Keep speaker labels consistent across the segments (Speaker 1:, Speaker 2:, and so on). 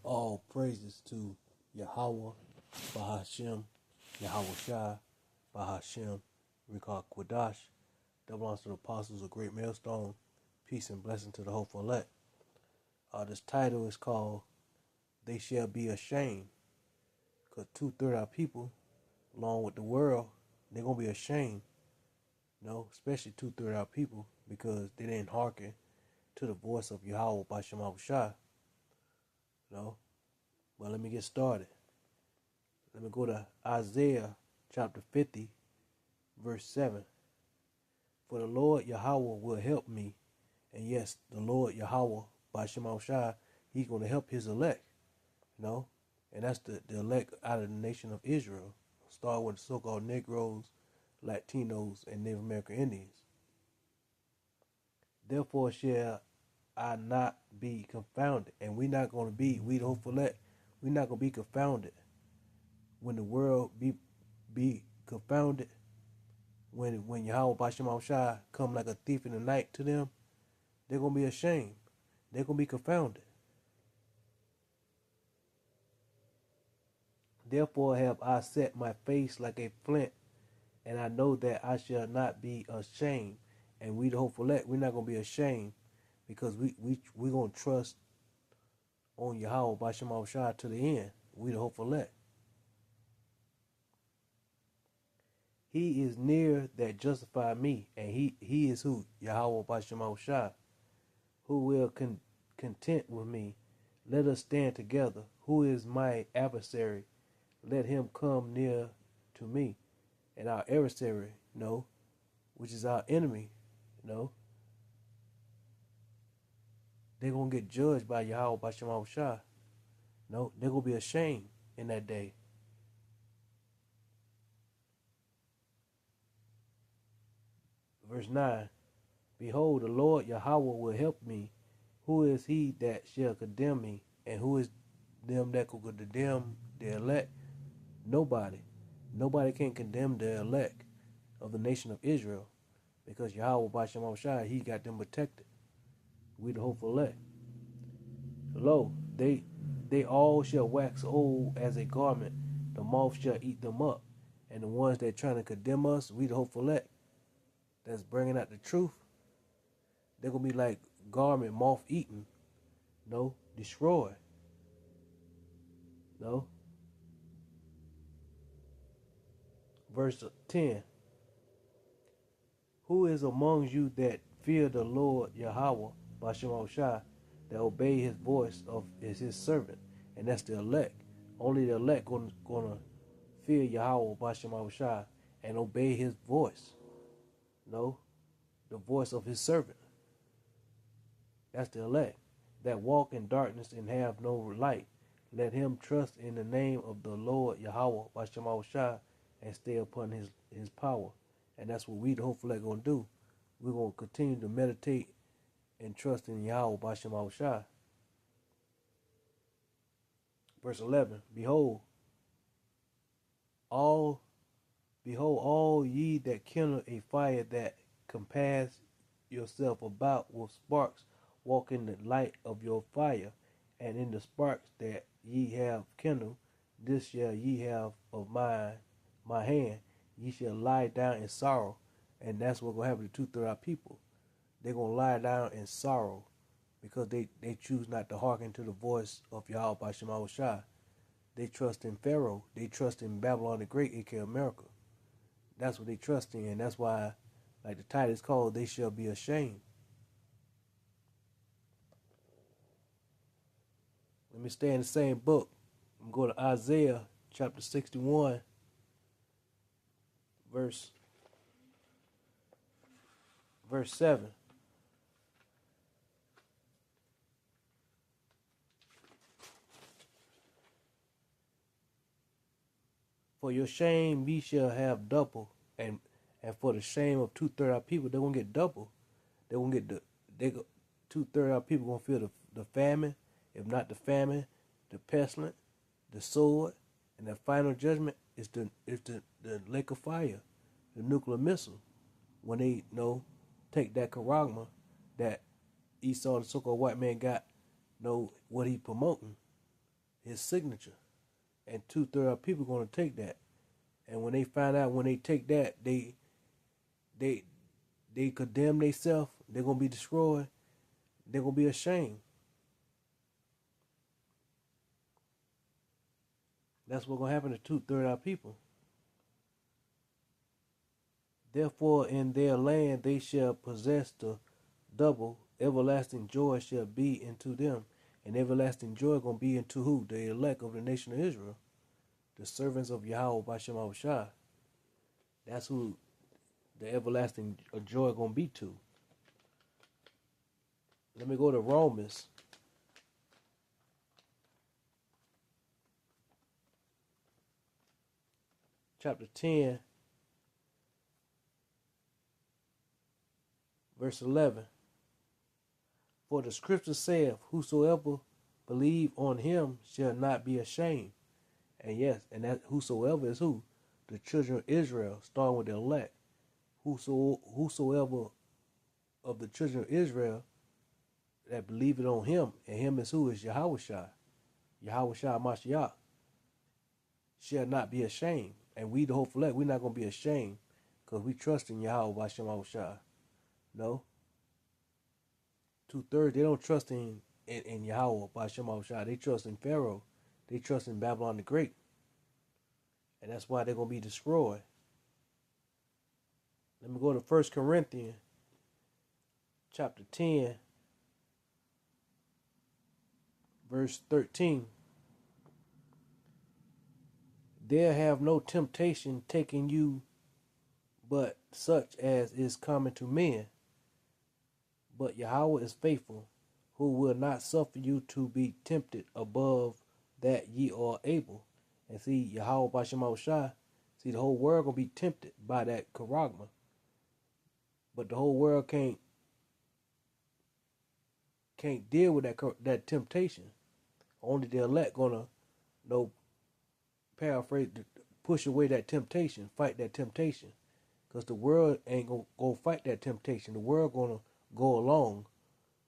Speaker 1: All praises to Yahweh, Bahashem, Yahweh Shai, Bahashem, Rikah Quadash. That belongs to the apostles of Great Millstone. Peace and blessing to the hopeful elect. This title is called They Shall Be Ashamed. Because 2/3 of our people, along with the world, they're going to be ashamed. Especially 2/3 of our people, because they didn't hearken to the voice of Yahweh Bashem Shai. But let me get started. Let me go to Isaiah chapter 50, verse 7. For the Lord Yahweh will help me. And yes, the Lord Yahweh, Bashem Shai, he's going to help his elect. And that's the elect out of the nation of Israel. Start with the so-called Negroes, Latinos, and Native American Indians. Therefore shall I not be confounded. And we're not going to be, we the hopeful elect, we're not going to be confounded. When the world be confounded, when Yahweh Bashem Shai come like a thief in the night to them, they're going to be ashamed. They're going to be confounded. Therefore have I set my face like a flint, and I know that I shall not be ashamed. And we the hopeful elect, we're not going to be ashamed, because we're going to trust on Yahweh Bashem Shai to the end. We the hopeful elect. He is near that justify me, and he is who? Yahweh Bashem Shai, who will content with me. Let us stand together. Who is my adversary? Let him come near to me. And our adversary, which is our enemy, they're going to get judged by Yahweh Bashem Shai. They're going to be ashamed in that day. Verse 9, behold, the Lord Yahweh will help me. Who is he that shall condemn me? And who is them that could condemn the elect? Nobody. Nobody can condemn the elect of the nation of Israel, because Yahweh Bashem Shai, he got them protected. We the hopeful elect. Lo, they all shall wax old as a garment. The moth shall eat them up. And the ones that trying to condemn us, we the hopeful elect, that's bringing out the truth, they're going to be like garment moth eaten, destroyed. Verse 10. Who is among you that fear the Lord Yahweh Bashem Shai, that obey his voice is his servant? And that's the elect. Only the elect gonna fear Yahweh Bashem Shai and obey his voice. The voice of his servant. That's the elect. That walk in darkness and have no light. Let him trust in the name of the Lord Yahweh Bashem Shai and stay upon his power. And that's what we the hopeful elect going to do. We're going to continue to meditate and trust in Yahweh Bashem Shai. Verse 11, behold all ye that kindle a fire, that compass yourself about with sparks, walk in the light of your fire, and in the sparks that ye have kindled, this shall ye have of my hand. Ye shall lie down in sorrow. And that's what's going to happen to 2/3 of our people. They're going to lie down in sorrow, because they choose not to hearken to the voice of Yahweh Bashem Shai. They trust in Pharaoh. They trust in Babylon the Great, aka America. That's what they trust in. And that's why, like the title is called, They Shall Be Ashamed. Let me stay in the same book. I'm going to Isaiah chapter 61, verse 7. For your shame ye shall have double, and for the shame of 2/3 of our people, they're gonna get double. They're gonna get 2/3 of our people gonna feel the famine, if not the famine, the pestilence, the sword, and the final judgment is the lake of fire, the nuclear missile. When they take that charagma that Esau, the so-called white man, got, what he promoting. his signature. And 2/3 of people gonna take that. And when they find out, when they take that, they condemn themselves. They're gonna be destroyed. They're gonna be ashamed. That's what's gonna happen to 2/3 of people. Therefore, in their land they shall possess the double. Everlasting joy shall be into them. And everlasting joy gonna be into who? The elect of the nation of Israel, the servants of Yahweh Bashem Ahushai. That's who the everlasting joy gonna be to. Let me go to Romans chapter 10, verse 11. For the scripture saith, whosoever believe on him shall not be ashamed. And yes, and that whosoever is who? The children of Israel, starting with the elect. Whosoever of the children of Israel that believeth on him, and him is who? Is Yahushua. Yahushua Mashiach shall not be ashamed. And we, the whole elect, we're not going to be ashamed because we trust in Yahweh Bashem Ahushai. No. 2/3, they don't trust in Yahweh Bashem Ahushai. They trust in Pharaoh. They trust in Babylon the Great. And that's why they're going to be destroyed. Let me go to 1 Corinthians chapter 10, verse 13. There have no temptation taken you but such as is common to men. But Yahweh is faithful, who will not suffer you to be tempted above that ye are able. And see, Yahweh Bashem Ahushai, see, the whole world gonna be tempted by that charagma. But the whole world can't deal with that temptation. Only the elect gonna paraphrase, push away that temptation, fight that temptation. Because the world ain't gonna go fight that temptation. The world gonna go along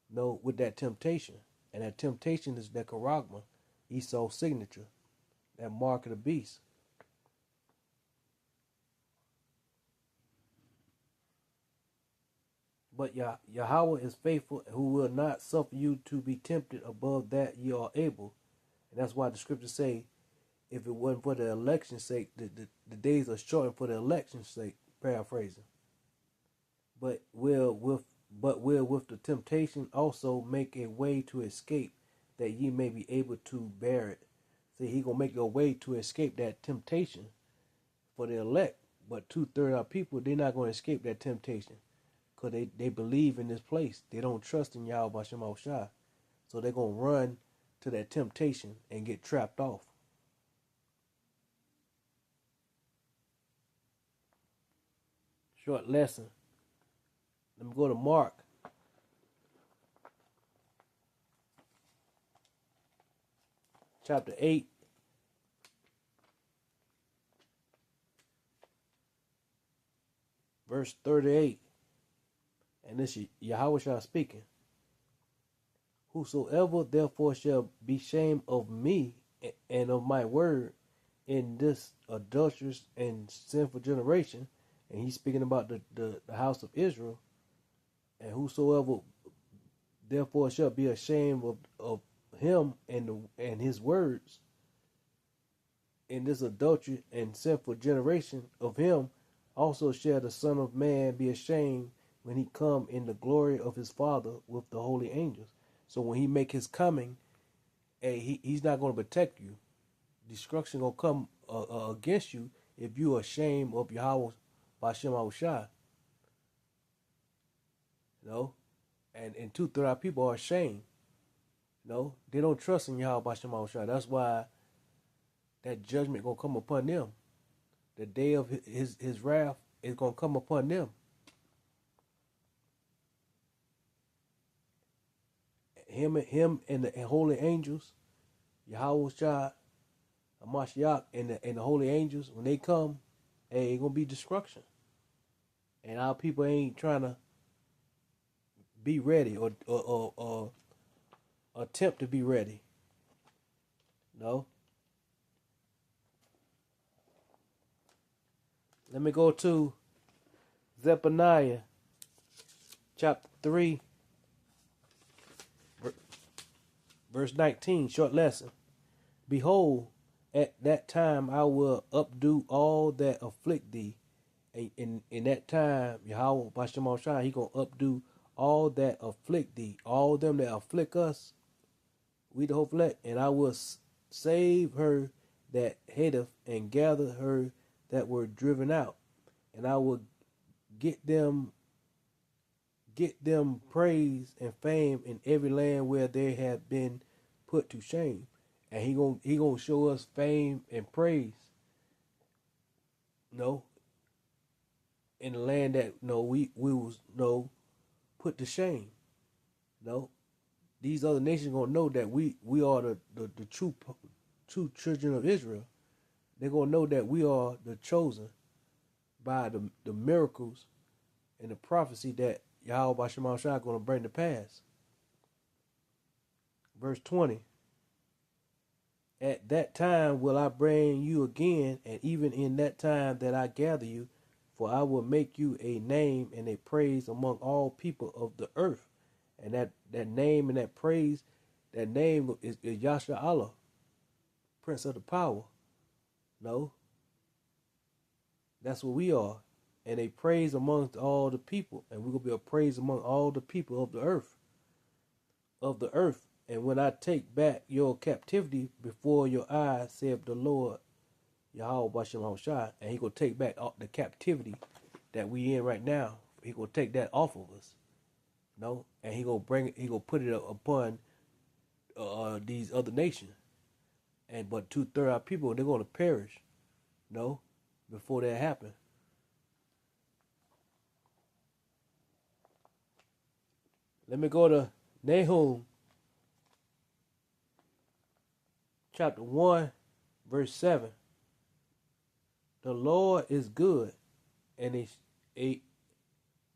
Speaker 1: with that temptation. And that temptation is that charagma, Esau's signature, that mark of the beast. But Yahweh is faithful, who will not suffer you to be tempted above that ye are able. And that's why the scriptures say, if it wasn't for the election's sake, the days are shortened for the election's sake, paraphrasing. But will with the temptation also make a way to escape, that ye may be able to bear it. See, he gonna make a way to escape that temptation for the elect. But 2/3 of people, they're not gonna escape that temptation. Because they believe in this place. They don't trust in Yahweh Bashem Ahushai. So they're gonna run to that temptation and get trapped off. Short lesson. Let me go to Mark. Chapter 8. Verse 38. And this is Yahushua speaking. Whosoever therefore shall be shamed of me and of my word in this adulterous and sinful generation, and he's speaking about the house of Israel, and whosoever therefore shall be ashamed of him and his words in this adulterous and sinful generation, of him also shall the Son of Man be ashamed when he come in the glory of his Father with the holy angels. So when he make his coming, he's not going to protect you. Destruction going to come against you if you are ashamed of Yahweh Bashem Ahushai. And 2/3 of people are ashamed. They don't trust in Yahweh Bashem Ahushai. That's why that judgment going to come upon them. The day of his wrath is going to come upon them. Him and the holy angels, Yahushua, Mashiach, and the holy angels, when they come, it's gonna be destruction. And our people ain't trying to be ready or attempt to be ready. No. Let me go to Zephaniah chapter 3, verse 19, short lesson. Behold, at that time I will updo all that afflict thee. In that time, Yahweh Bashem Shai, he gonna updo all that afflict thee, all them that afflict us, we the whole elect, and I will save her that hateth and gather her that were driven out, and I will get them praise and fame in every land where they have been put to shame. And he gonna show us fame and praise. No, in the land that no we was no put to shame. No, these other nations gonna know that we are the true children of Israel. They're gonna know that we are the chosen by the miracles and the prophecy that Yahweh Bashem Shai gonna bring to pass. Verse 20. At that time will I bring you again, and even in that time that I gather you, for I will make you a name and a praise among all people of the earth. And that name and that praise, that name is Yasha Allah, Prince of the Power. No, that's what we are. And a praise amongst all the people. And we're going to be a praise among all the people of the earth. Of the earth. And when I take back your captivity before your eyes, saith the Lord, Yahweh Bashem Shai, and he gonna take back the captivity that we in right now. He gonna take that off of us, no, and he gonna bring it. He gonna put it upon these other nations, and but 2/3 of people they're gonna perish, no, before that happen. Let me go to Nahum chapter 1, verse 7. The Lord is good, and the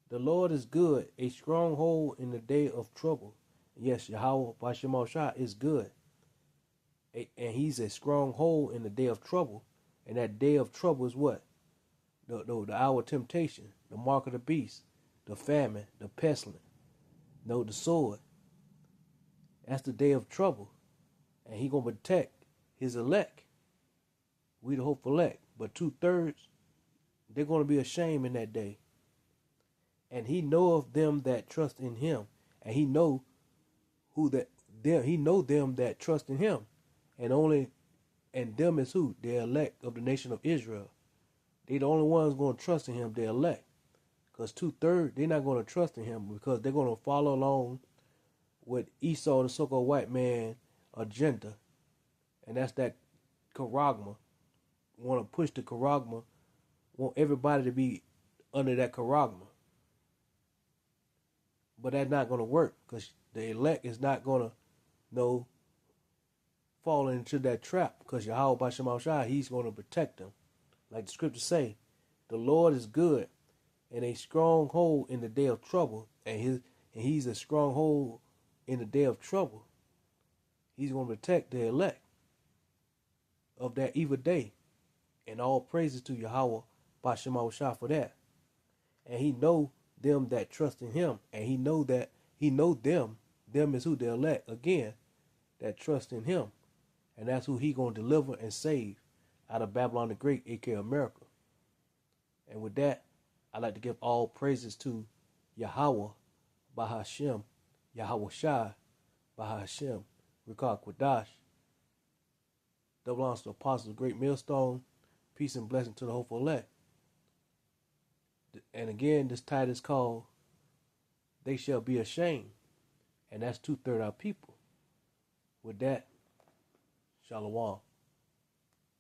Speaker 1: Lord is good, a stronghold in the day of trouble. Yes, Yahweh Bashem Shai is good, and He's a stronghold in the day of trouble. And that day of trouble is what? The hour of temptation, the mark of the beast, the famine, the pestilence, the sword. That's the day of trouble, and He gonna protect His elect. We the hopeful elect, but 2/3 they're gonna be ashamed in that day. And He knoweth them that trust in Him, and He know He know them that trust in Him, and them is who? The elect of the nation of Israel. They the only ones going to trust in Him, the elect. Because 2/3 they're not going to trust in Him because they're going to follow along with Esau, the so-called white man agenda, and that's that charagma. Want to push the charagma, want everybody to be under that charagma. But that's not going to work because the elect is not going to fall into that trap because Yahweh Bashem Shai, He's going to protect them. Like the scriptures say, the Lord is good and a stronghold in the day of trouble, and He's a stronghold in the day of trouble. He's going to protect the elect of that evil day. And all praises to Yahweh Bashem Shai for that. And He know them that trust in Him, and He know them is who? The elect, again, that trust in Him. And that's who He gonna deliver and save out of Babylon the Great, aka America. And with that, I'd like to give all praises to Yahweh Bahashem, Yahweh Shai Bahashem, Rikah Quadash. Double honors to the apostles of Great Millstone. Peace and blessing to the hopeful elect. And again, this title is called They Shall Be Ashamed. And that's 2/3 our people. With that, Shalom.